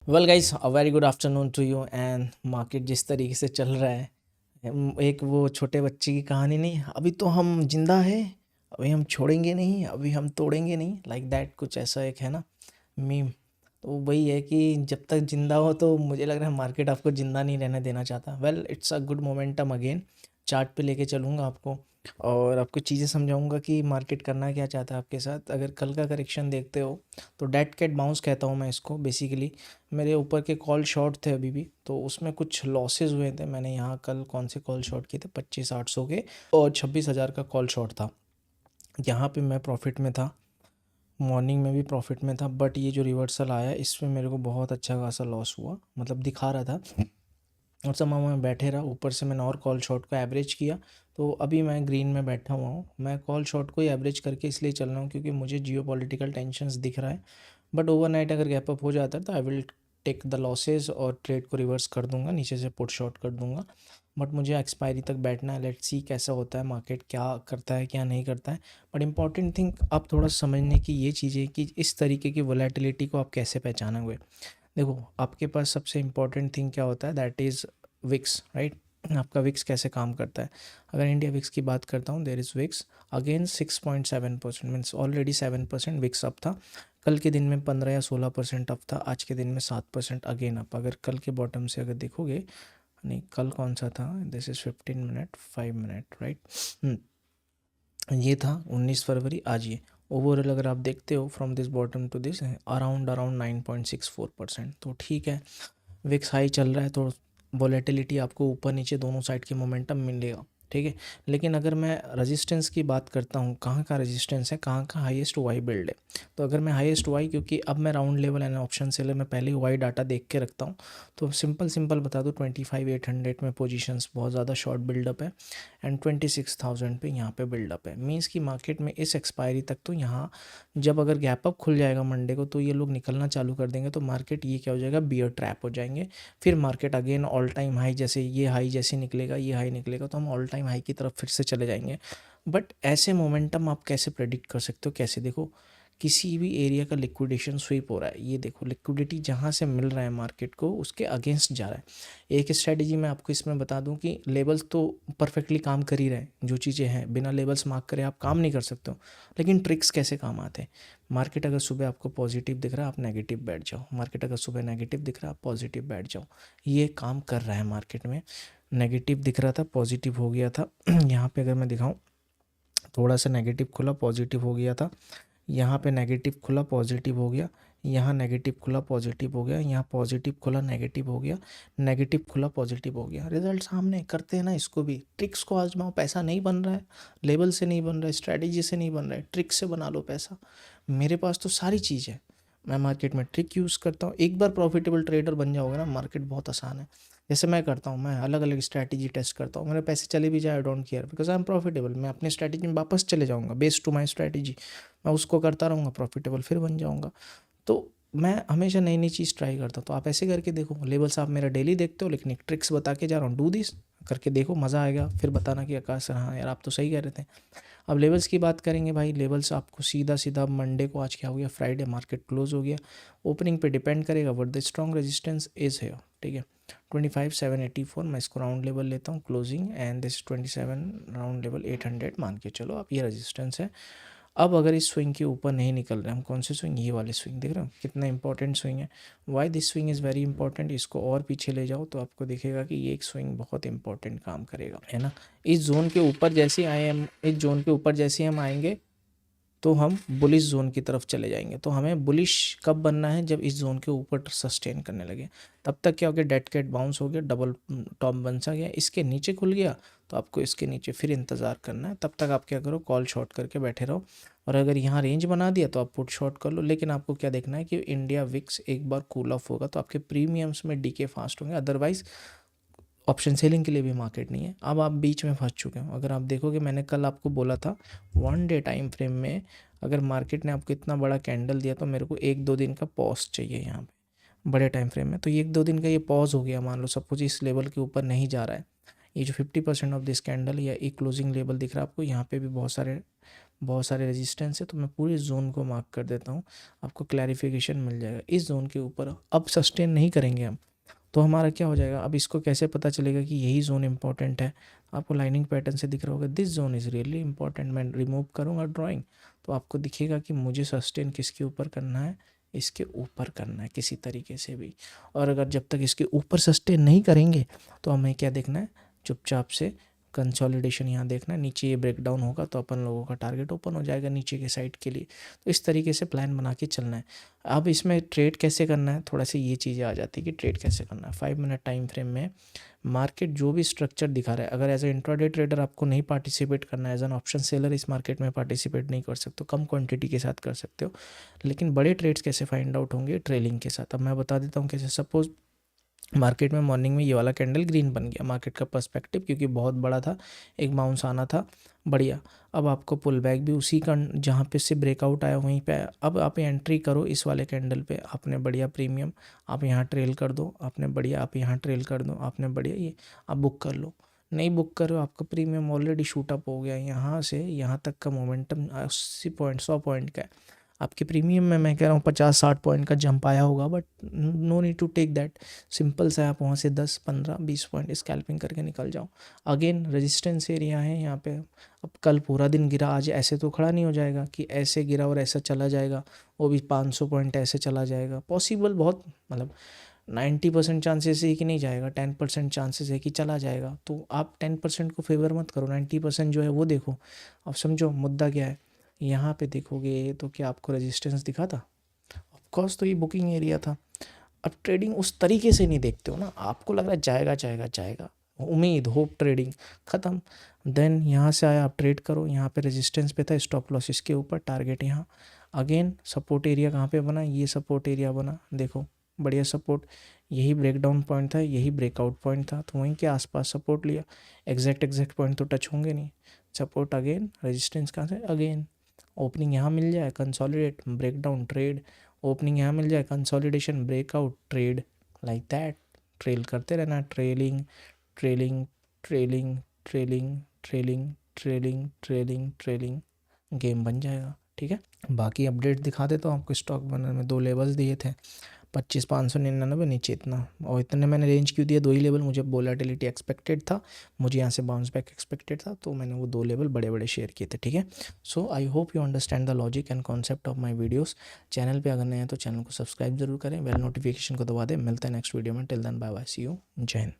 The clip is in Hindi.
Well guys, a very good afternoon to you. And market जिस तरीके से चल रहा है, एक वो छोटे बच्चे की कहानी नहीं, अभी तो हम जिंदा है, अभी हम छोड़ेंगे नहीं, अभी हम तोड़ेंगे नहीं, लाइक दैट कुछ ऐसा एक है ना मीम। तो वही है कि जब तक जिंदा हो तो मुझे लग रहा है मार्केट आपको जिंदा नहीं रहने देना चाहता। Well, it's a good momentum again. Chart पे लेके चलूँगा आपको और आपको चीज़ें समझाऊंगा कि मार्केट करना क्या चाहता है आपके साथ। अगर कल का करेक्शन देखते हो तो डेड कैट बाउंस कहता हूँ मैं इसको बेसिकली। मेरे ऊपर के कॉल शॉर्ट थे अभी भी, तो उसमें कुछ लॉसेस हुए थे। मैंने यहाँ कल कौन से कॉल शॉर्ट किए थे, 25,800 के और 26,000 का कॉल शॉर्ट था। यहाँ पे मैं प्रॉफिट में था, मॉर्निंग में भी प्रॉफिट में था, बट ये जो रिवर्सल आया इसमें मेरे को बहुत अच्छा खासा लॉस हुआ, मतलब दिखा रहा था। और समय मैं बैठे रहा, ऊपर से मैंने और कॉल शॉर्ट को एवरेज किया, तो अभी मैं ग्रीन में बैठा हुआ हूँ। मैं कॉल शॉर्ट को ही एवरेज करके इसलिए चल रहा हूँ क्योंकि मुझे जियो पॉलिटिकल टेंशंस दिख रहा है। बट ओवरनाइट अगर गैप अप हो जाता है तो I will take the losses और ट्रेड को रिवर्स कर दूंगा, नीचे से पुट शॉर्ट कर दूंगा। बट मुझे एक्सपायरी तक बैठना है। लेट्स सी कैसा होता है, मार्केट क्या करता है क्या नहीं करता है। बट इंपॉर्टेंट थिंग अब थोड़ा समझने की ये चीज़ें कि इस तरीके की वोलेटिलिटी को आप कैसे पहचानोगे। देखो, आपके पास सबसे इम्पॉर्टेंट थिंग क्या होता है, दैट इज़ विक्स, राइट। आपका विक्स कैसे काम करता है। अगर इंडिया विक्स की बात करता हूँ, there is VIX again 6.7%, means already 7% VIX up था। कल के दिन में 15 या 16% अप था, आज के दिन में 7% अगेन अप। अगर कल के बॉटम से अगर देखोगे, नहीं कल कौन सा था, this is 15 minute 5 minute, right. ये था 19 फरवरी, आज ये ओवरऑल अगर आप देखते हो from this bottom to this around around 9.64%, तो ठीक है। विक्स हाई चल रहा है तो वॉलेटिलिटी आपको ऊपर नीचे दोनों साइड के मोमेंटम मिलेगा, ठीक है। लेकिन अगर मैं रेजिस्टेंस की बात करता हूँ, कहाँ का रेजिस्टेंस है, कहाँ का हाईएस्ट वाई बिल्ड है, तो अगर मैं हाईएस्ट वाई, क्योंकि अब मैं round level and option seller में पहले ही वाई डाटा देख के रखता हूँ, तो सिंपल बता दूँ 25,800 में पोजीशंस बहुत ज़्यादा शॉर्ट बिल्डअप है एंड 26,000 पे यहाँ पे बिल्डअप है। मीन्स कि मार्केट में इस एक्सपायरी तक तो यहाँ जब अगर गैप अप खुल जाएगा मंडे को तो ये लोग निकलना चालू कर देंगे, तो मार्केट ये क्या हो जाएगा, बियर ट्रैप हो जाएंगे। फिर market again all time high, जैसे ये हाई जैसे निकलेगा, ये हाई निकलेगा, तो हम ऑल टाइम हाई की तरफ फिर से चले जाएंगे। बट ऐसे मोमेंटम आप कैसे प्रेडिक्ट कर सकते हो, कैसे देखो, किसी भी एरिया का लिक्विडेशन स्वीप हो रहा है, ये देखो लिक्विडिटी जहाँ से मिल रहा है मार्केट को उसके अगेंस्ट जा रहा है। एक स्ट्रैटेजी मैं आपको इसमें बता दूं कि लेवल्स तो परफेक्टली काम कर ही रहे हैं, जो चीज़ें हैं बिना लेवल्स मार्क करे आप काम नहीं कर सकते हो। लेकिन ट्रिक्स कैसे काम आते हैं। मार्केट अगर सुबह आपको पॉजिटिव दिख रहा है आप नेगेटिव बैठ जाओ, मार्केट अगर सुबह नेगेटिव दिख रहा है आप पॉजिटिव बैठ जाओ। ये काम कर रहा है मार्केट में। नेगेटिव दिख रहा था, पॉजिटिव हो गया था। यहाँ पे अगर मैं दिखाऊं, थोड़ा सा नेगेटिव खुला पॉजिटिव हो गया था, यहाँ पे नेगेटिव खुला पॉजिटिव हो गया, यहाँ नेगेटिव खुला पॉजिटिव हो गया, यहाँ पॉजिटिव खुला नेगेटिव हो गया, नेगेटिव खुला पॉजिटिव हो गया। रिजल्ट सामने, करते हैं ना इसको भी। ट्रिक्स को आजमाओ, पैसा नहीं बन रहा है, लेवल से नहीं बन रहा है, स्ट्रैटेजी से नहीं बन रहा है, ट्रिक से बना लो पैसा। मेरे पास तो सारी चीज़ है, मैं मार्केट में ट्रिक यूज़ करता हूँ। एक बार प्रॉफिटेबल ट्रेडर बन जाओगे ना, मार्केट बहुत आसान है। जैसे मैं करता हूँ, मैं अलग अलग स्ट्रैटेजी टेस्ट करता हूँ, मेरे पैसे चले भी जाए I don't care because I am profitable. मैं अपनी स्ट्रैटेजी में वापस चले जाऊँगा बेस्ड टू माई स्ट्रैटेजी, मैं उसको करता रहूँगा, प्रॉफिटेबल फिर बन जाऊँगा। तो मैं हमेशा नई नई चीज़ ट्राई करता हूँ। तो आप ऐसे करके देखो, लेवल्स आप मेरा डेली देखते हो, लेकिन एक ट्रिक्स बता के जा रहा हूँ, डू दिस करके देखो, मज़ा आएगा। फिर बताना कि आकाश सर हाँ यार आप तो सही कह रहे थे। अब लेवल्स की बात करेंगे भाई, लेवल्स आपको सीधा सीधा मंडे को, आज क्या हो गया, फ्राइडे, मार्केट क्लोज हो गया, ओपनिंग पे डिपेंड करेगा but the strong resistance is है, ठीक है। 25,784 मैं इसको राउंड लेवल लेता हूँ closing, and this 27 round level 800 मान के चलो, अब ये रेजिस्टेंस है। अब अगर इस स्विंग के ऊपर नहीं निकल रहे हम, कौन से स्विंग, ये वाले स्विंग देख रहे हो कितना इंपॉर्टेंट स्विंग है। Why this swing is very important, इसको और पीछे ले जाओ तो आपको दिखेगा कि ये एक स्विंग बहुत इंपॉर्टेंट काम करेगा, है ना। इस जोन के ऊपर जैसे आए हम, इस जोन के ऊपर जैसे हम आएंगे तो हम बुलिश जोन की तरफ चले जाएंगे। तो हमें बुलिश कब बनना है, जब इस जोन के ऊपर सस्टेन करने लगे। तब तक क्या हो गया, डेड कैट बाउंस हो गया, डबल टॉप बन सा गया, इसके नीचे खुल गया तो आपको इसके नीचे फिर इंतज़ार करना है। तब तक आप क्या करो, कॉल शॉर्ट करके बैठे रहो, और अगर यहाँ रेंज बना दिया तो आप पुट शॉर्ट कर लो। लेकिन आपको क्या देखना है कि इंडिया विक्स एक बार कूल ऑफ होगा तो आपके प्रीमियम्स में डीके फास्ट होंगे, अदरवाइज ऑप्शन सेलिंग के लिए भी मार्केट नहीं है। अब आप बीच में फंस चुके हो। अगर आप देखोगे, मैंने कल आपको बोला था 1 डे टाइम फ्रेम में अगर मार्केट ने आपको इतना बड़ा कैंडल दिया तो मेरे को 1-2 दिन का पॉज चाहिए यहाँ पे बड़े टाइम फ्रेम में। तो ये 1-2 दिन का ये पॉज हो गया, मान लो सब कुछ इस लेवल के ऊपर नहीं जा रहा है, ये जो 50% ऑफ दिस कैंडल या एक क्लोजिंग लेवल दिख रहा है आपको, यहाँ पे भी बहुत सारे बहुत सारे रेजिस्टेंस है, तो मैं पूरे जोन को मार्क कर देता हूँ, आपको क्लैरिफिकेशन मिल जाएगा। इस जोन के ऊपर अब सस्टेन नहीं करेंगे हम, तो हमारा क्या हो जाएगा। अब इसको कैसे पता चलेगा कि यही जोन इंपॉर्टेंट है, आपको लाइनिंग पैटर्न से दिख रहा होगा this zone is really important. मैं रिमूव करूँगा ड्राइंग, तो आपको दिखेगा कि मुझे सस्टेन किसके ऊपर करना है, इसके ऊपर करना है किसी तरीके से भी। और अगर जब तक इसके ऊपर सस्टेन नहीं करेंगे तो हमें क्या देखना है, चुपचाप से कंसोलिडेशन यहाँ देखना है, नीचे ये ब्रेकडाउन होगा तो अपन लोगों का टारगेट ओपन हो जाएगा नीचे के साइड के लिए। तो इस तरीके से प्लान बना के चलना है। अब इसमें ट्रेड कैसे करना है, थोड़ा सा ये चीज़ें आ जाती है कि ट्रेड कैसे करना है। 5 मिनट टाइम फ्रेम में मार्केट जो भी स्ट्रक्चर दिखा रहा है, अगर एज ए इंट्राडे ट्रेडर आपको नहीं पार्टिसिपेट करना है, एज एन ऑप्शन सेलर इस मार्केट में पार्टिसिपेट नहीं कर सकते हो, कम क्वांटिटी के साथ कर सकते हो, लेकिन बड़े ट्रेड्स कैसे फाइंड आउट होंगे, ट्रेलिंग के साथ। अब मैं बता देता हूँ कैसे। सपोज मार्केट में मॉर्निंग में ये वाला कैंडल ग्रीन बन गया, मार्केट का पर्सपेक्टिव क्योंकि बहुत बड़ा था, एक बाउंस आना था, बढ़िया। अब आपको पुल बैक भी उसी का जहाँ पे से ब्रेकआउट आया वहीं पे आया। अब आप एंट्री करो इस वाले कैंडल पे, आपने बढ़िया प्रीमियम, आप यहाँ ट्रेल कर दो, आपने बढ़िया, आप यहाँ ट्रेल कर दो, आपने बढ़िया, ये आप बुक कर लो। नहीं बुक करो, आपका प्रीमियम ऑलरेडी शूट अप हो गया, यहाँ से यहाँ तक का मोमेंटम 80 पॉइंट 100 पॉइंट का है। आपके प्रीमियम में मैं कह रहा हूँ 50-60 पॉइंट का जंप आया होगा, but no need to take that. Simple सा है, आप वहाँ से 10-15-20 पॉइंट स्कैल्पिंग करके निकल जाओ। अगेन रेजिस्टेंस एरिया है यहाँ पे। अब कल पूरा दिन गिरा, आज ऐसे तो खड़ा नहीं हो जाएगा कि ऐसे गिरा और ऐसा चला जाएगा, वो भी 500 पॉइंट ऐसे चला जाएगा। पॉसिबल बहुत, मतलब 90% चांसेस है कि नहीं जाएगा, 10% चांसेस है कि चला जाएगा। तो आप 10% को फेवर मत करो, 90% जो है वो देखो। अब समझो मुद्दा क्या है, यहाँ पे देखोगे तो क्या आपको रेजिस्टेंस दिखा था, ऑफकोर्स तो ये बुकिंग एरिया था। अब ट्रेडिंग उस तरीके से नहीं देखते हो ना, आपको लग रहा है जाएगा जाएगा जाएगा, उम्मीद होप ट्रेडिंग ख़त्म। देन यहाँ से आया, आप ट्रेड करो, यहाँ पे रेजिस्टेंस पे था, स्टॉप लॉस इसके ऊपर, टारगेट यहाँ। अगेन सपोर्ट एरिया कहाँ पे बना, ये सपोर्ट एरिया बना, देखो बढ़िया सपोर्ट, यही ब्रेकडाउन पॉइंट था, यही ब्रेकआउट पॉइंट था, तो वहीं के आसपास सपोर्ट लिया। एग्जैक्ट पॉइंट तो टच होंगे नहीं, सपोर्ट अगेन, रेजिस्टेंस कहाँ से, अगेन ओपनिंग यहाँ मिल जाए, कंसोलिडेट, ब्रेकडाउन, ट्रेड, ओपनिंग यहाँ मिल जाए, consolidation, breakout, trade, like that. Trail करते रहना, trailing trailing trailing trailing trailing trailing trailing trailing, game बन जाएगा। ठीक है, बाकी अपडेट दिखा देता हूँ आपको। स्टॉक बनर में 2 लेवल्स दिए थे, 25,599 नीचे इतना, और इतने मैंने रेंज क्यों दिया, 2 ही लेवल, मुझे वोलेटिलिटी एक्सपेक्टेड था, मुझे यहाँ से बाउंस बैक एक्सपेक्टेड था, तो मैंने वो 2 लेवल बड़े बड़े शेयर किए थे। ठीक है, so I hope you understand the logic and concept of my videos. Channel पे अगर नए हैं तो चैनल को सब्सक्राइब जरूर करें, बेल नोटिफिकेशन को दबा दें। मिलते हैं नेक्स्ट वीडियो में, till then bye bye, see you, जय हिंद।